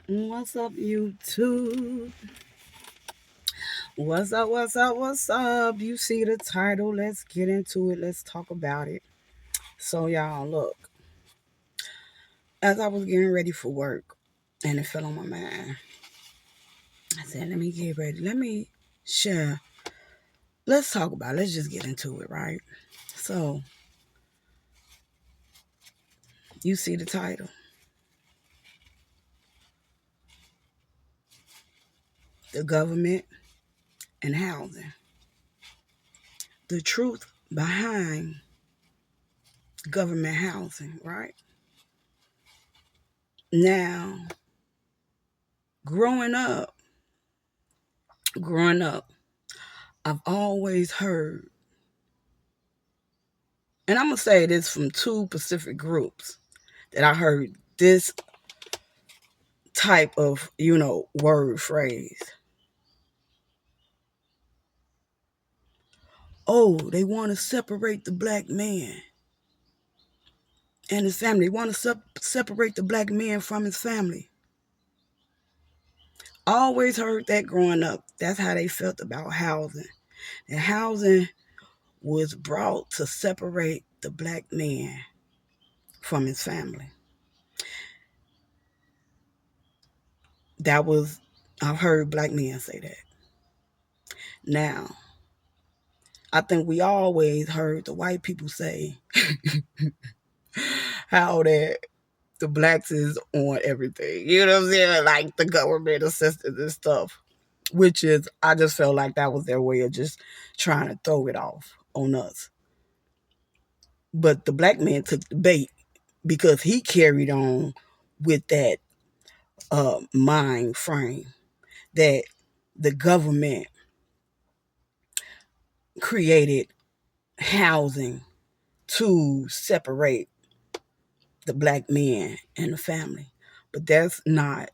What's up, YouTube? What's up? What's up? What's up? You see the title? Let's get into it. Let's talk about it. So, y'all, look, as I was getting ready for work and it fell on my mind, I said, let me get ready. Let me share. Let's talk about it. Let's just get into it, right? So, you see the title, The Government and Housing. The truth behind government housing, right? Now, growing up, growing up, I've always heard, and I'm going to say this from two Pacific groups that I heard this type of, word phrase. Oh, they want to separate the black man and his family. They want to separate the black man from his family. I always heard that growing up. That's how they felt about housing. And housing was brought to separate the black man from his family. I've heard black men say that. Now, I think we always heard the white people say how that the blacks is on everything. You know what I'm saying? Like the government assistance and stuff. Which is, I just felt like that was their way of just trying to throw it off on us. But the black man took the bait because he carried on with that mind frame that the government created housing to separate the black man and the family. But that's not,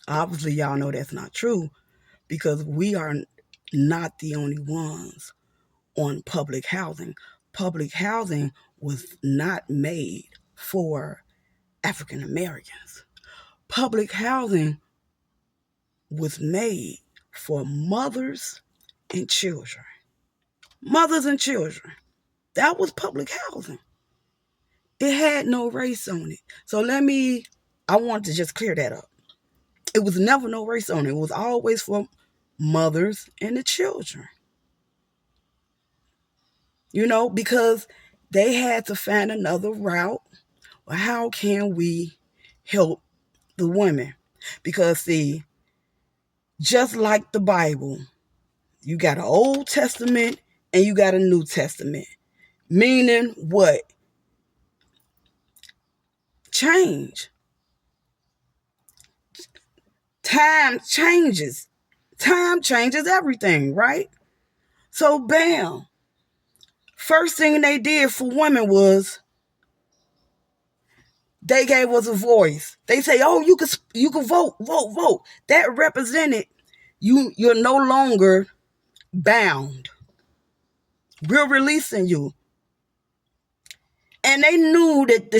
obviously, y'all know that's not true because we are not the only ones on public housing. Public housing was not made for African Americans. Public housing was made for mothers and children. Mothers and children. That was public housing. It had no race on it. So I want to just clear that up. It was never no race on it. It was always for mothers and the children. Because they had to find another route. Well, how can we help the women? Because, see, just like the Bible, you got an Old Testament and you got a New Testament. Meaning what? Change. Time changes. Time changes everything, right? So, bam. First thing they did for women was they gave us a voice. They say, "Oh, you can vote, vote, vote." That represented you're no longer bound. We're releasing you. And they knew that the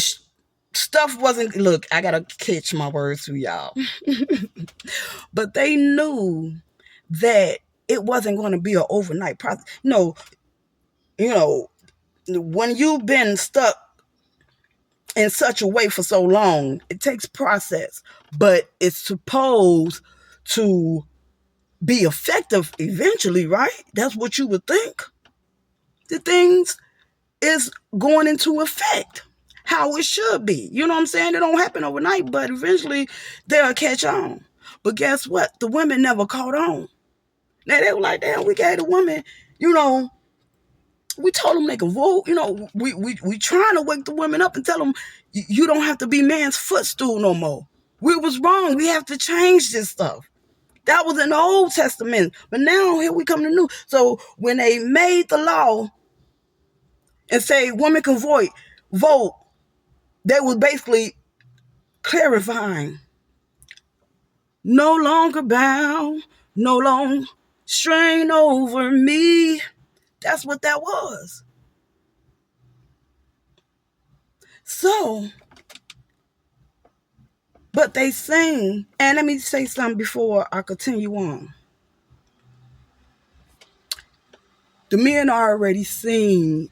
stuff wasn't, look, I got to catch my words through y'all. But they knew that it wasn't going to be an overnight process. When you've been stuck in such a way for so long, it takes process, but it's supposed to be effective eventually, right? That's what you would think. The things is going into effect how it should be. You know what I'm saying? It don't happen overnight, but eventually they'll catch on. But guess what? The women never caught on. Now they were like, damn, we gave the women, we told them they can vote. We trying to wake the women up and tell them you don't have to be man's footstool no more. We was wrong. We have to change this stuff. That was in the Old Testament. But now here we come to New. So when they made the law and say women can vote, they was basically clarifying. No longer bound, no long strain over me. That's what that was. So But they sing, and let me say something before I continue on. The men already seen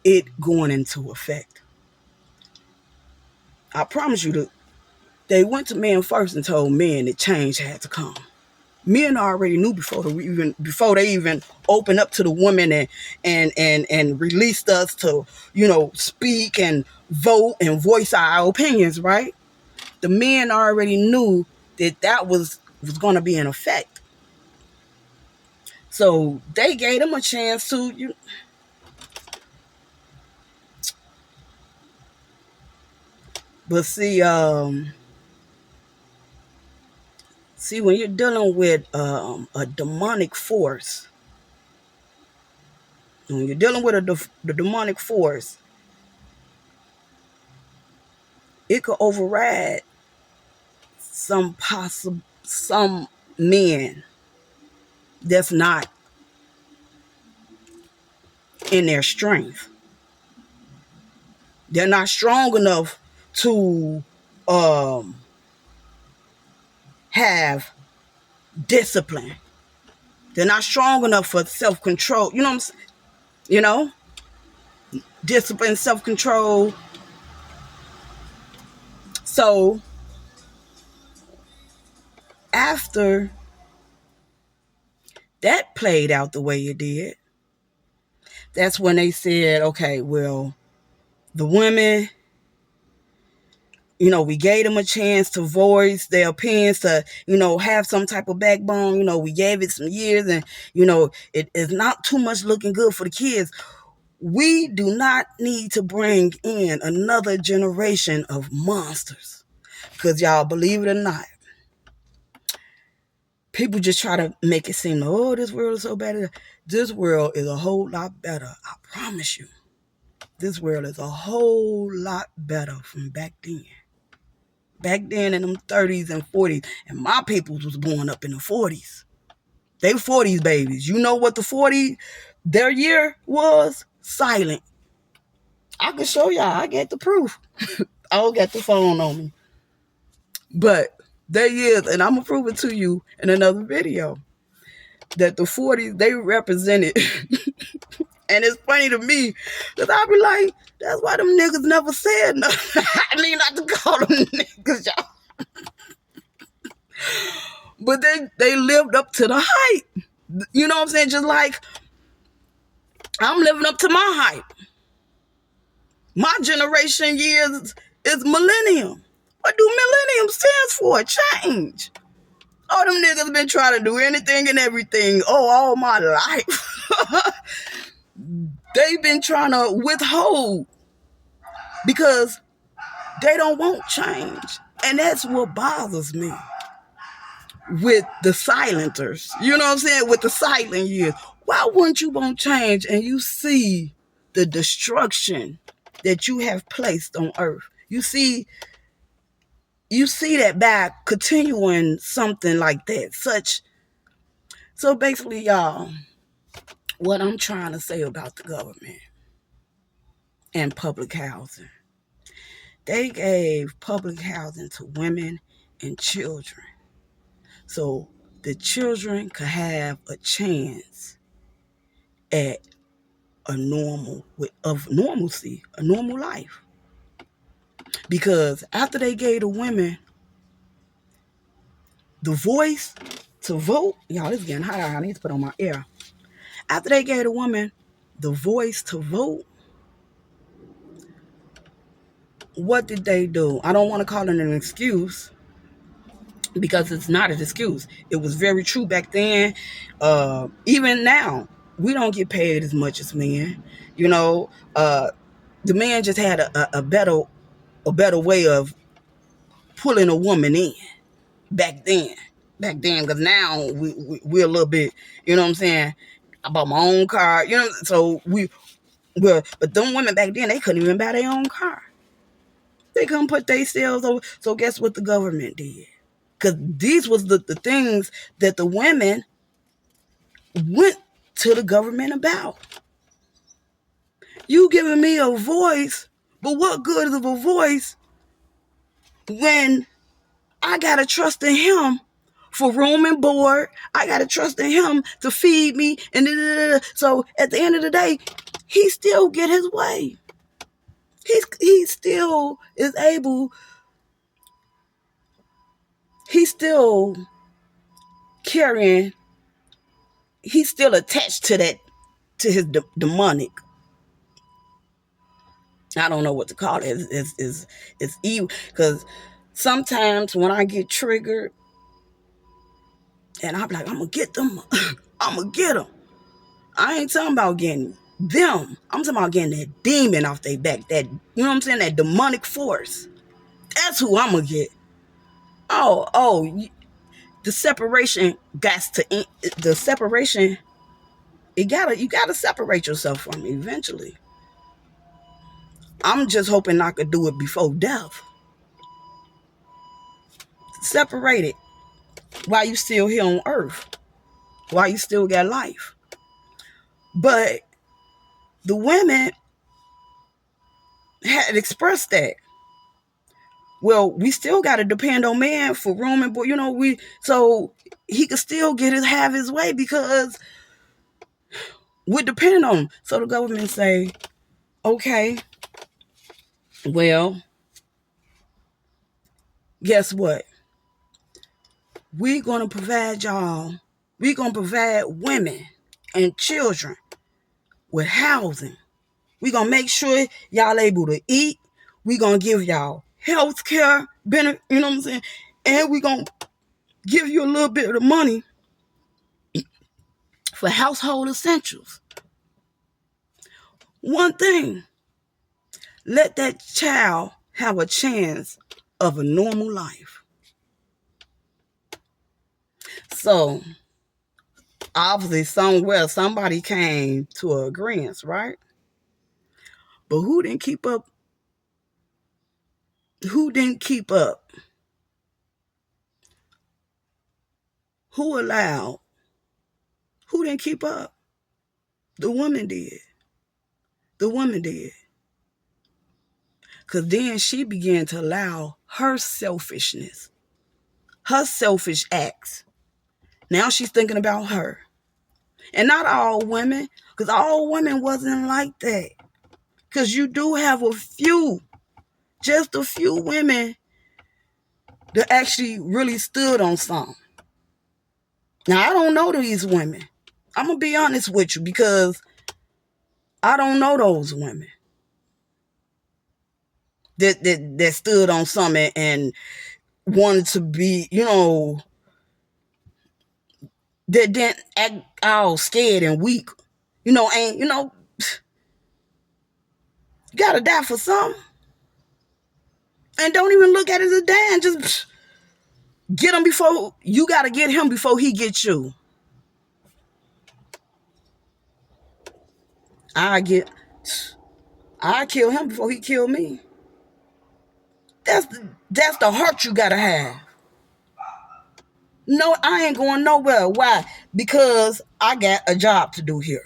it going into effect. I promise you that they went to men first and told men that change had to come. Men already knew before they even opened up to the women and released us to, speak and vote and voice our opinions, right? The men already knew that was going to be in effect. So they gave them a chance to, but see, when you're dealing with a demonic force, when you're dealing with the demonic force, it could override some men that's not in their strength. They're not strong enough to have discipline. They're not strong enough for self-control. You know what I'm saying? Discipline, self-control. So after that played out the way it did, that's when they said, okay, well, the women, we gave them a chance to voice their opinions, to, have some type of backbone. We gave it some years, and, it is not too much looking good for the kids. We do not need to bring in another generation of monsters. Because y'all, believe it or not, people just try to make it seem, oh, this world is so bad. This world is a whole lot better. I promise you. This world is a whole lot better from back then. Back then in them 30s and 40s. And my peoples was born up in the 40s. They 40s babies. You know what their year was? Silent. I can show y'all. I get the proof. I don't got the phone on me. But their years, and I'm going to prove it to you in another video, that the 40s, they represented. And it's funny to me, because I'll be like, that's why them niggas never said nothing. I mean, not to call them niggas, y'all. But they lived up to the hype. You know what I'm saying? Just like I'm living up to my hype. My generation years is millennium. What do millennium stands for? Change. Oh, them niggas been trying to do anything and everything. Oh, all my life. They've been trying to withhold because they don't want change. And that's what bothers me with the silenters. You know what I'm saying? With the silent years. Why wouldn't you want change and you see the destruction that you have placed on earth? You see that by continuing something like that. So basically, y'all, what I'm trying to say about the government and public housing. They gave public housing to women and children. So the children could have a chance at normalcy, a normal life. Because after they gave the women the voice to vote, y'all, this is getting hot. I need to put on my ear. After they gave the woman the voice to vote, what did they do? I don't want to call it an excuse, because it's not an excuse. It was very true back then. Even now, we don't get paid as much as men. The man just had a better way of pulling a woman in back then. Because now we're a little bit, you know what I'm saying? I bought my own car, so but them women back then, they couldn't even buy their own car. They couldn't put their sales over. So guess what the government did? Because these was the things that the women went to the government about. You giving me a voice, but what good is of a voice when I got to trust in him for room and board. I got to trust in him to feed me. And so at the end of the day, he still get his way. He still is able. He's still carrying. He's still attached to that, to his demonic. I don't know what to call it. It's evil. Because sometimes when I get triggered, and I'm like, I'm gonna get them. I'm gonna get them. I ain't talking about getting them. I'm talking about getting that demon off their back. That, you know what I'm saying? That demonic force. That's who I'm gonna get. The separation the separation. You gotta separate yourself from it eventually. I'm just hoping I could do it before death. Separate it while you still here on earth, while you still got life. But the women had expressed that. Well, we still got to depend on man for room and board. So he could still have his way because we're depending on him. So the government say, okay, well, guess what? We're going to provide women and children with housing. We're going to make sure y'all able to eat. We're going to give y'all health care, benefit, you know what I'm saying? And we're going to give you a little bit of money for household essentials. One thing, let that child have a chance of a normal life. So, obviously, somewhere, somebody came to an agreement, right? But who didn't keep up? Who didn't keep up? Who allowed? Who didn't keep up? The woman did. The woman did. Because then she began to allow her selfishness, her selfish acts. Now she's thinking about her. And not all women, because all women wasn't like that. Because you do have just a few women that actually really stood on something. Now, I don't know these women. I'm going to be honest with you because I don't know those women that stood on something and wanted to be, that didn't act all scared and weak. You gotta die for something. And don't even look at it as a dying. Just get him before, you gotta get him before he gets you. I kill him before he kill me. That's the heart you gotta have. No, I ain't going nowhere. Why? Because I got a job to do here.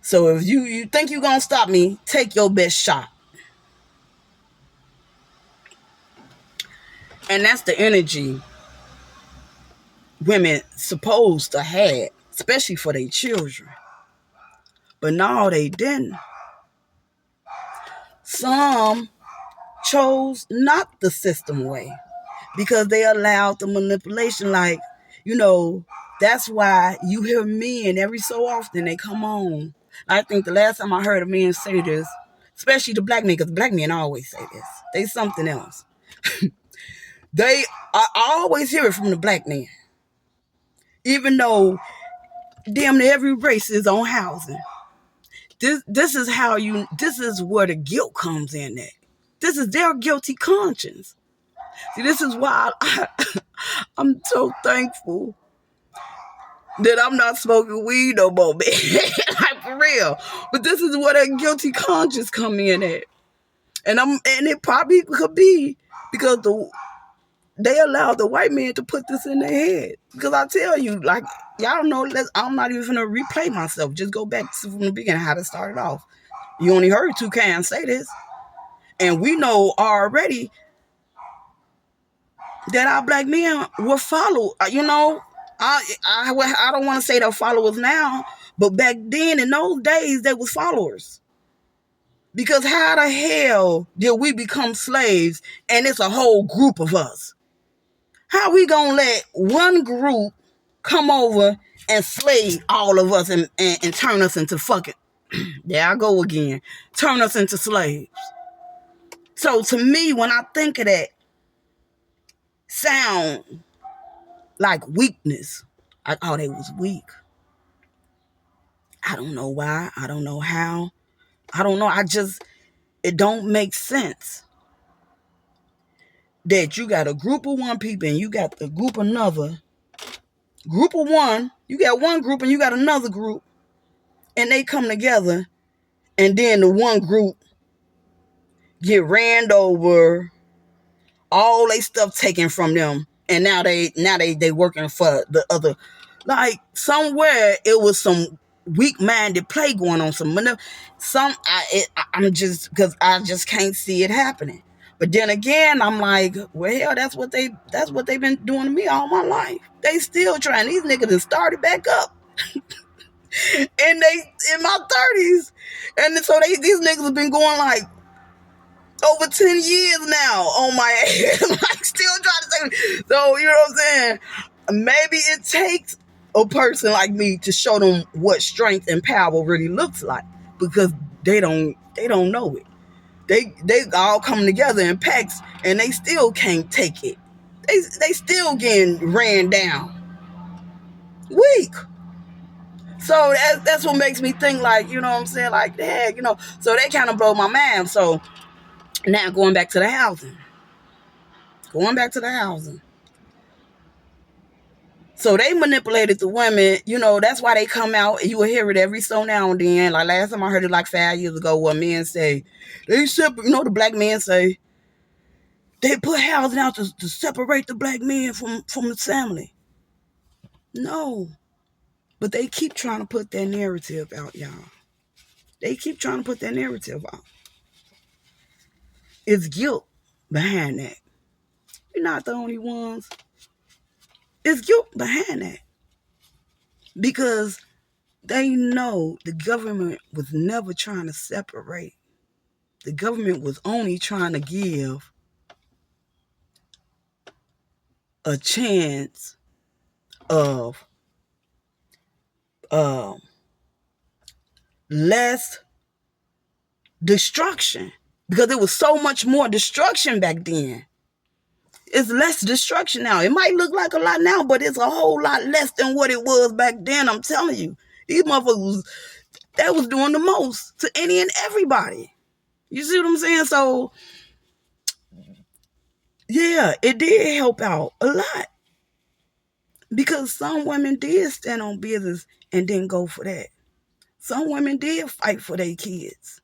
So if you think you're gonna stop me, take your best shot. And that's the energy women supposed to have, especially for their children. But no, they didn't. Some chose not the system way because they allowed the manipulation. Like, that's why you hear men every so often, they come on. I think the last time I heard a man say this, especially the black men, because black men always say this. They something else. I always hear it from the black man. Even though damn near every race is on housing. This is where the guilt comes in at. This is their guilty conscience. See, this is why I'm so thankful that I'm not smoking weed no more, man. Like, for real. But this is where that guilty conscience come in at. And it probably could be because they allowed the white man to put this in their head. Because I tell you, like, y'all know, I'm not even going to replay myself. Just go back from the beginning, how it started off. You only heard Toucan say this. And we know already that our black men will follow. I don't want to say they're followers now, but back then in those days they was followers. Because how the hell did we become slaves and it's a whole group of us? How we gonna let one group come over and slave all of us and turn us into fucking, there I go again, turn us into slaves? So to me, when I think of that, sound like weakness. Oh, they was weak. I don't know why. I don't know how. I don't know. It don't make sense that you got a group of one people and you got the group another. Group of one, you got one group and you got another group, and they come together, and then the one group get ran over, all they stuff taken from them, and now they working for the other. Like somewhere it was some weak-minded play going on. I'm just, because I just can't see it happening. But then again, I'm like, well, hell, that's what they've been doing to me all my life. They still trying. These niggas have started back up, and they in my 30s, and so these niggas have been going like over 10 years now on my ass. Like still trying to say. So you know what I'm saying? Maybe it takes a person like me to show them what strength and power really looks like, because they don't know it. They all come together in packs and they still can't take it. They still getting ran down. Weak. So that's what makes me think, like, you know what I'm saying? Like, dang, so they kind of blow my mind. So now going back to the housing. So they manipulated the women, that's why they come out, and you will hear it every so now and then. Like last time I heard it like 5 years ago, what men say, the black men say, they put housing out to separate the black men from the family. No. But they keep trying to put that narrative out, y'all. They keep trying to put that narrative out. It's guilt behind that. You're not the only ones. It's guilt behind that. Because they know the government was never trying to separate. The government was only trying to give a chance of less destruction, because there was so much more destruction back then. It's less destruction now. It might look like a lot now, but it's a whole lot less than what it was back then. I'm telling you, these motherfuckers, they was doing the most to any and everybody. You see what I'm saying? So yeah, it did help out a lot, because some women did stand on business and didn't go for that. Some women did fight for their kids.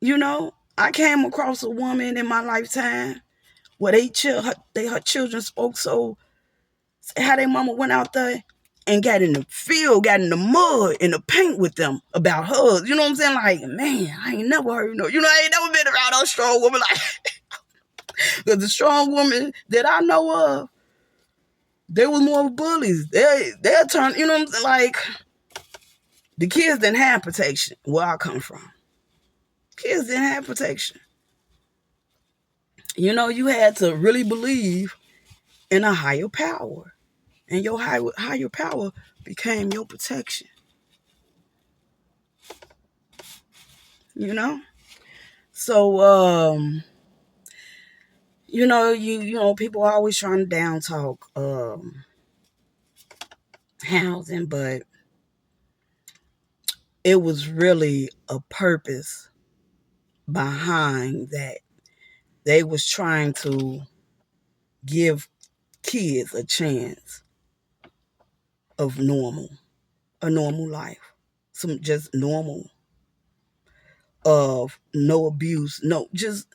I came across a woman in my lifetime where her children spoke so, how their mama went out there and got in the field, got in the mud, in the paint with them about her. You know what I'm saying? Like, man, I ain't never heard I ain't never been around no strong woman like, because the strong woman that I know of, they was more bullies. They'll turn, you know what I'm saying? Like, the kids didn't have protection where I come from. Kids didn't have protection. You had to really believe in a higher power. And your higher power became your protection. So, people are always trying to down talk housing, but it was really a purpose behind that. They was trying to give kids a chance of a normal life, some just normal, of no abuse, no, just,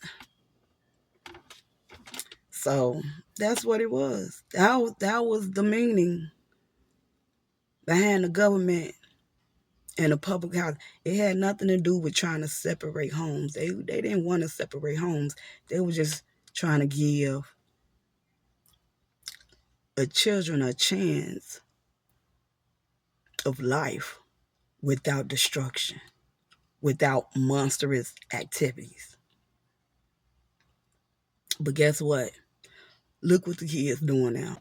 so that's what it was. That was the meaning behind the government and the public house. It had nothing to do with trying to separate homes. They didn't want to separate homes. They were just trying to give. children a chance of life without destruction, without monstrous activities. But guess what? Look what the kids doing now.